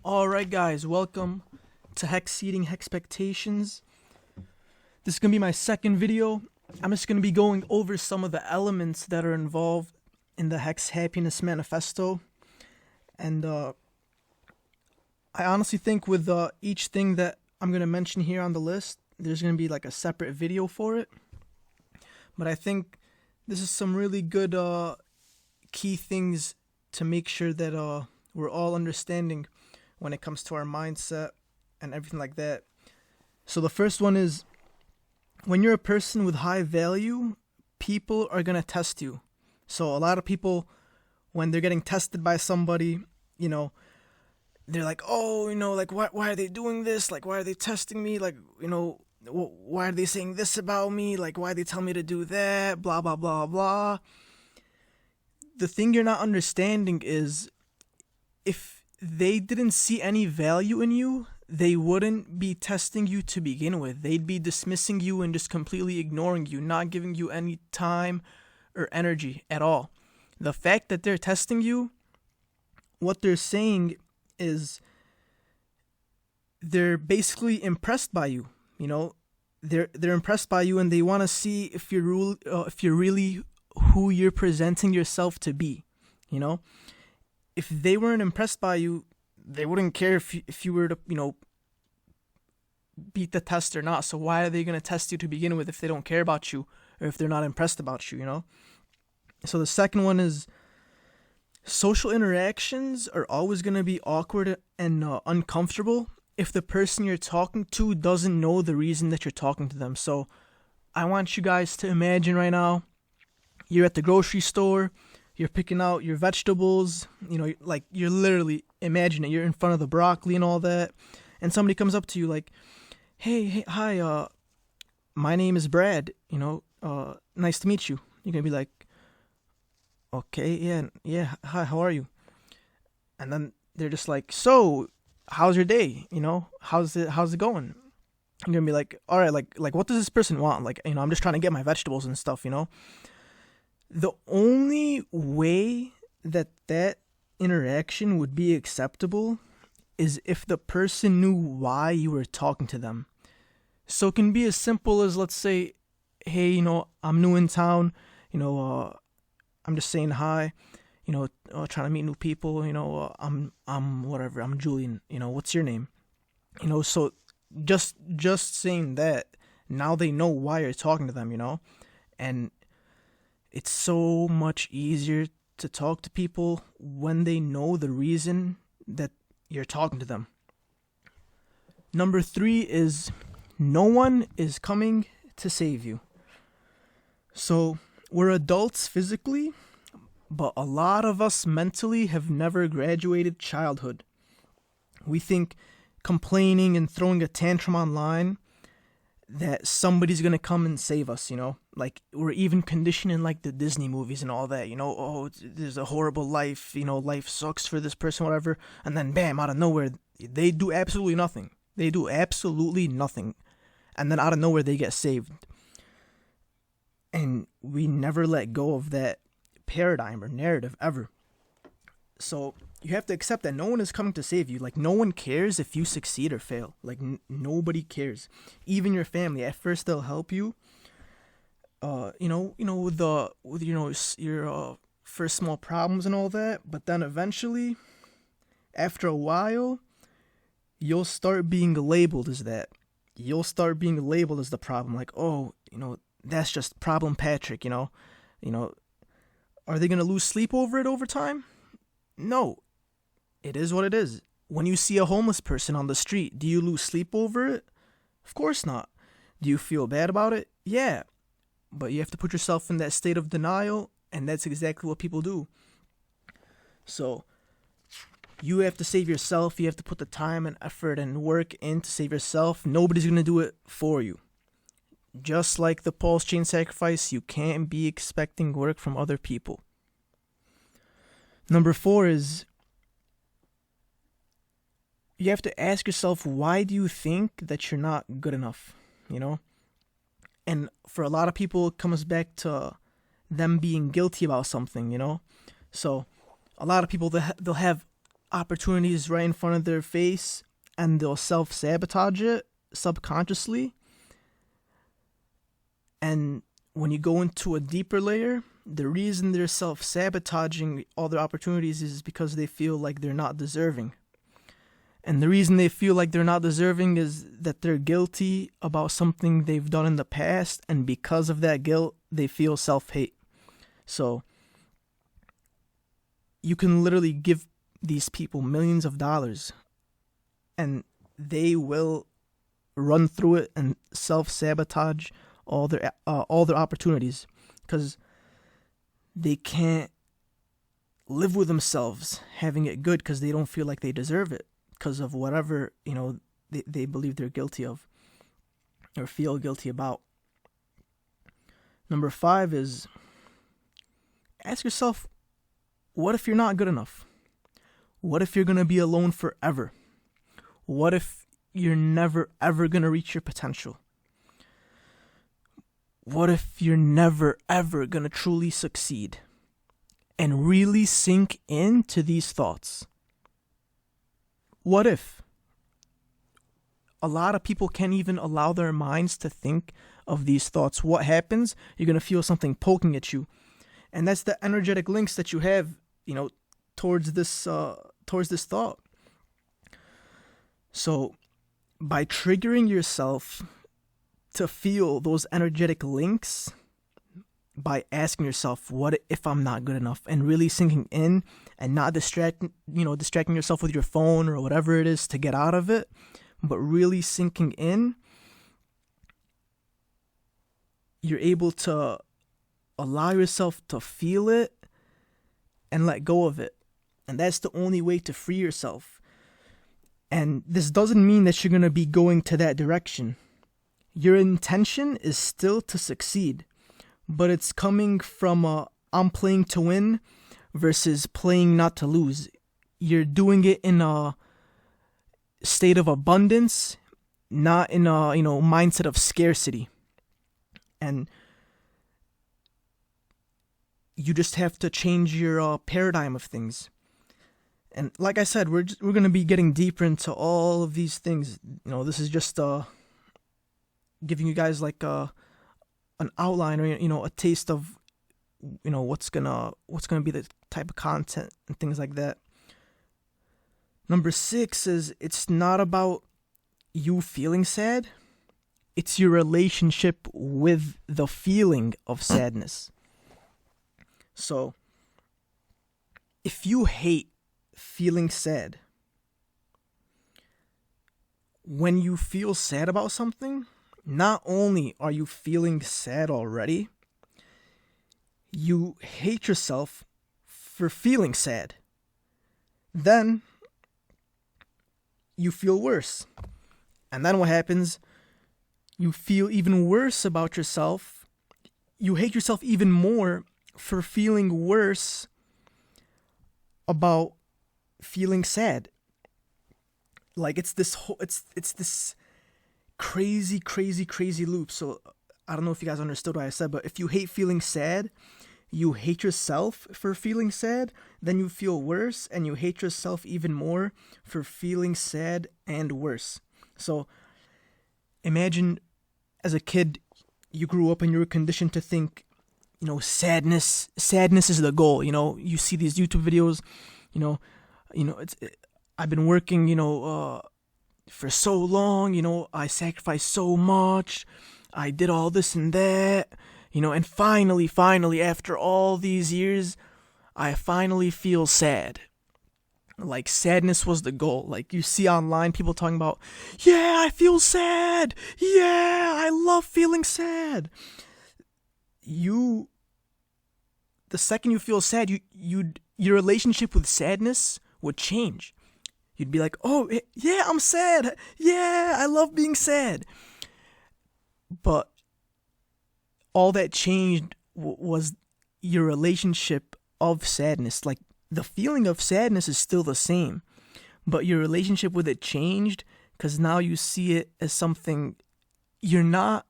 Alright guys, welcome to Exceeding Expectations. This is going to be my second video. I'm just going to be going over some of the elements that are involved in the Hex Happiness Manifesto. And I honestly think with each thing that I'm going to mention here on the list, there's going to be like a separate video for it. But I think this is some really good key things to make sure that we're all understanding when it comes to our mindset and everything like that. So the first one is, when you're a person with high value, people are going to test you. So a lot of people, when they're getting tested by somebody, they're like, oh, like, why are they doing this? Like, why are they testing me? Like, why are they saying this about me? Like, why they tell me to do that? Blah, blah, blah, blah. The thing you're not understanding is, if they didn't see any value in you, they wouldn't be testing you to begin with. They'd be dismissing you and just completely ignoring you, not giving you any time or energy at all. The fact that they're testing you, what they're saying is they're basically impressed by you. They're impressed by you, and they want to see if you're really who you're presenting yourself to be. If they weren't impressed by you, they wouldn't care if you were to, beat the test or not. So why are they going to test you to begin with if they don't care about you or if they're not impressed about you, So the second one is, social interactions are always going to be awkward and uncomfortable if the person you're talking to doesn't know the reason that you're talking to them. So I want you guys to imagine right now, you're at the grocery store, you're picking out your vegetables, like you're literally imagining you're in front of the broccoli and all that, and somebody comes up to you like, hey, hi, my name is Brad, nice to meet you. You're going to be like, okay, yeah, hi, how are you? And then they're just like, so, how's your day? How's it going? I'm going to be like, all right, like what does this person want? Like, I'm just trying to get my vegetables and stuff, The only way that interaction would be acceptable is if the person knew why you were talking to them. So it can be as simple as, let's say, hey, I'm new in town, I'm just saying hi, trying to meet new people, I'm whatever, I'm Julian, what's your name? So just saying that, now they know why you're talking to them, and it's so much easier to talk to people when they know the reason that you're talking to them. Number 3 is, no one is coming to save you. So we're adults physically, but a lot of us mentally have never graduated childhood. We think complaining and throwing a tantrum online that somebody's gonna come and save us, like we're even conditioned in like the Disney movies and all that, oh, there's a horrible life, life sucks for this person, whatever, and then bam, out of nowhere, they do absolutely nothing, and then out of nowhere they get saved. And we never let go of that paradigm or narrative ever. So you have to accept that no one is coming to save you. Like, no one cares if you succeed or fail. Like, nobody cares. Even your family. At first, they'll help you. With your first small problems and all that. But then eventually, after a while, you'll start being labeled as that. You'll start being labeled as the problem. Like, oh, that's just problem Patrick. Are they gonna lose sleep over it over time? No. It is what it is. When you see a homeless person on the street, do you lose sleep over it? Of course not. Do you feel bad about it? Yeah. But you have to put yourself in that state of denial, and that's exactly what people do. So, you have to save yourself. You have to put the time and effort and work in to save yourself. Nobody's going to do it for you. Just like the pulse chain sacrifice, you can't be expecting work from other people. Number 4 is, you have to ask yourself, why do you think that you're not good enough? And for a lot of people, it comes back to them being guilty about something, So a lot of people, they'll have opportunities right in front of their face and they'll self-sabotage it subconsciously. And when you go into a deeper layer, the reason they're self-sabotaging all their opportunities is because they feel like they're not deserving. And the reason they feel like they're not deserving is that they're guilty about something they've done in the past, and because of that guilt, they feel self-hate. So you can literally give these people millions of dollars and they will run through it and self-sabotage all their opportunities because they can't live with themselves having it good because they don't feel like they deserve it because of whatever, they believe they're guilty of or feel guilty about. Number 5 is ask yourself, what if you're not good enough? What if you're going to be alone forever? What if you're never ever going to reach your potential? What if you're never ever going to truly succeed? And really sink into these thoughts. What if? A lot of people can't even allow their minds to think of these thoughts. What happens? You're going to feel something poking at you. And that's the energetic links that you have, towards this thought. So by triggering yourself to feel those energetic links, by asking yourself, what if I'm not good enough, and really sinking in and not distracting yourself with your phone or whatever it is to get out of it, but really sinking in, you're able to allow yourself to feel it and let go of it. And that's the only way to free yourself. And this doesn't mean that you're going to be going to that direction. Your intention is still to succeed, but it's coming from I'm playing to win versus playing not to lose. You're doing it in a state of abundance, not in a mindset of scarcity. And you just have to change your paradigm of things. And like I said, we're going to be getting deeper into all of these things. This is just giving you guys like an outline or a taste of what's gonna be the type of content and things like that. Number 6 is it's not about you feeling sad. It's your relationship with the feeling of sadness. So if you hate feeling sad, when you feel sad about something, not only are you feeling sad already, you hate yourself for feeling sad. Then you feel worse. And then what happens? You feel even worse about yourself. You hate yourself even more for feeling worse about feeling sad. Like it's this crazy loop. So I don't know if you guys understood what I said, but if you hate feeling sad, you hate yourself for feeling sad, then you feel worse, and you hate yourself even more for feeling sad and worse. So imagine as a kid, you grew up and you were conditioned to think, sadness is the goal. You see these YouTube videos, I've been working, for so long, I sacrificed so much, I did all this and that, and finally, after all these years, I finally feel sad. Like sadness was the goal. Like you see online people talking about, yeah, I feel sad. Yeah, I love feeling sad. The second you feel sad, your relationship with sadness would change. You'd be like, oh, yeah, I'm sad. Yeah, I love being sad. But all that changed was your relationship of sadness. Like the feeling of sadness is still the same, but your relationship with it changed because now you see it as something, you're not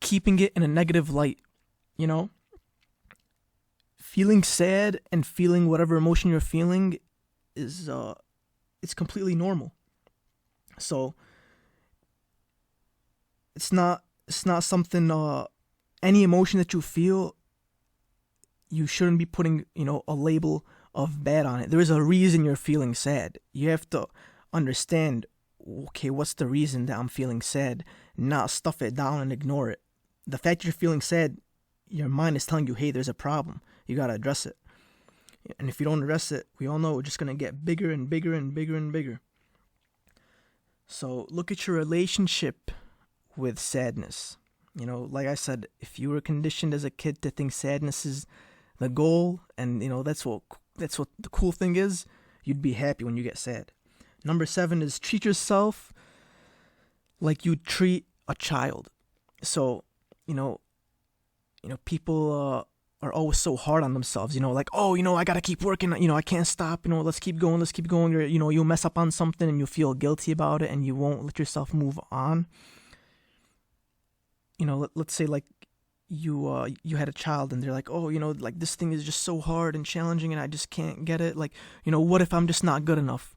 keeping it in a negative light, Feeling sad and feeling whatever emotion you're feeling it's completely normal. So it's not something, any emotion that you feel, you shouldn't be putting, a label of bad on it. There is a reason you're feeling sad. You have to understand, okay, what's the reason that I'm feeling sad? Not stuff it down and ignore it. The fact you're feeling sad, your mind is telling you, hey, there's a problem. You gotta address it. And if you don't address it, we all know it's just gonna get bigger and bigger and bigger and bigger. So look at your relationship with sadness. Like I said, if you were conditioned as a kid to think sadness is the goal, and that's what the cool thing is, you'd be happy when you get sad. Number 7 is treat yourself like you treat a child. So, people are always so hard on themselves, like, oh, I gotta keep working, I can't stop, let's keep going, or, you'll mess up on something and you'll feel guilty about it and you won't let yourself move on. Let's say like you had a child and they're like, oh, like this thing is just so hard and challenging and I just can't get it. Like, what if I'm just not good enough?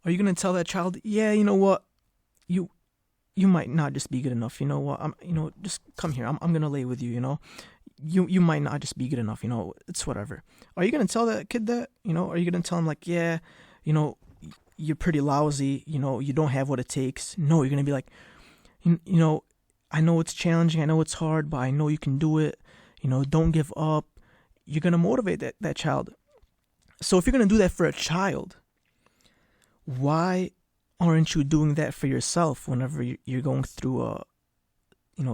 Are you gonna tell that child, yeah, you know what, you might not just be good enough. You know what, just come here. I'm gonna lay with you. You might not just be good enough. It's whatever. Are you gonna tell that kid that? Are you gonna tell him like, yeah, you're pretty lousy. You don't have what it takes. No, you're gonna be like, I know it's challenging. I know it's hard, but I know you can do it. Don't give up. You're gonna motivate that child. So if you're gonna do that for a child, why aren't you doing that for yourself whenever you're going through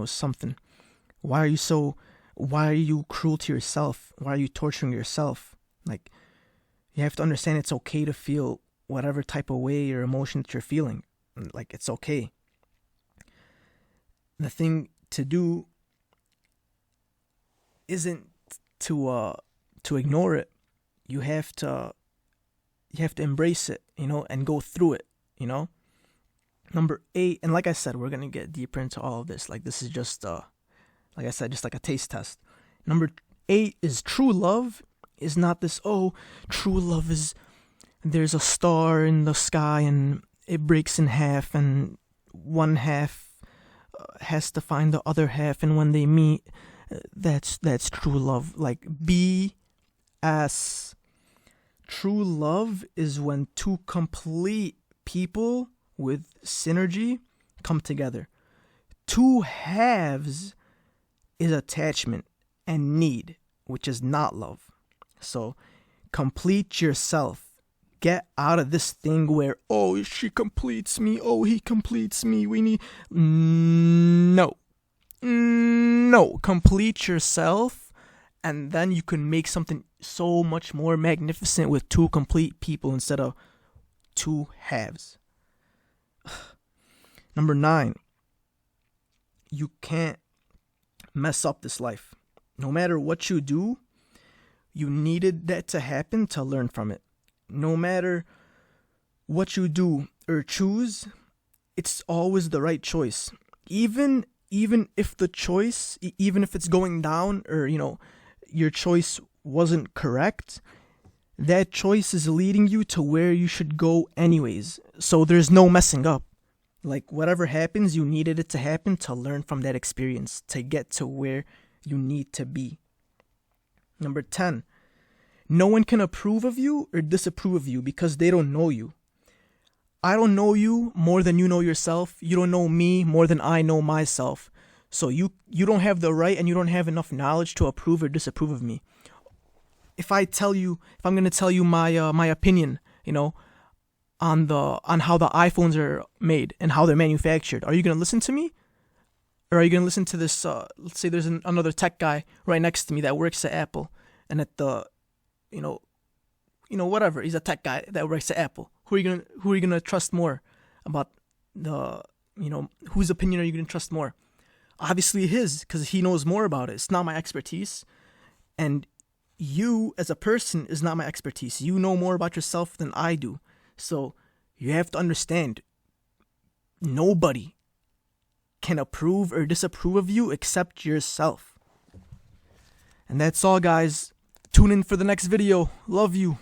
something? Why are you cruel to yourself? Why are you torturing yourself? Like, you have to understand it's okay to feel whatever type of way or emotion that you're feeling. Like, it's okay. The thing to do isn't to ignore it. You have to embrace it, and go through it, Number 8, and like I said, we're going to get deeper into all of this. Like, this is just, like I said, just like a taste test. Number 8 is true love is not this, true love is, there's a star in the sky and it breaks in half and one half has to find the other half, and when they meet, that's true love. Like, BS. True love is when two complete people with synergy come together. Two halves is attachment and need, which is not love. So complete yourself. Get out of this thing where, oh, she completes me, oh, he completes me, we need... No. Complete yourself, and then you can make something so much more magnificent with two complete people instead of two halves. Number 9, you can't mess up this life. No matter what you do, you needed that to happen to learn from it. No matter what you do or choose, it's always the right choice. Even if the choice, even if it's going down or, your choice wasn't correct, that choice is leading you to where you should go anyways. So there's no messing up. Like, whatever happens, you needed it to happen to learn from that experience, to get to where you need to be. Number 10, no one can approve of you or disapprove of you because they don't know you. I don't know you more than you know yourself. You don't know me more than I know myself. So you don't have the right and you don't have enough knowledge to approve or disapprove of me. If I'm going to tell you my opinion, on how the iPhones are made and how they're manufactured, are you going to listen to me? Or are you going to listen to this, let's say there's another tech guy right next to me that works at Apple, and at the, whatever, he's a tech guy that works at Apple. Who are you going to trust more about the, whose opinion are you going to trust more? Obviously his, because he knows more about it. It's not my expertise. And you as a person is not my expertise. You know more about yourself than I do. So you have to understand, nobody can approve or disapprove of you except yourself. And that's all, guys. Tune in for the next video. Love you.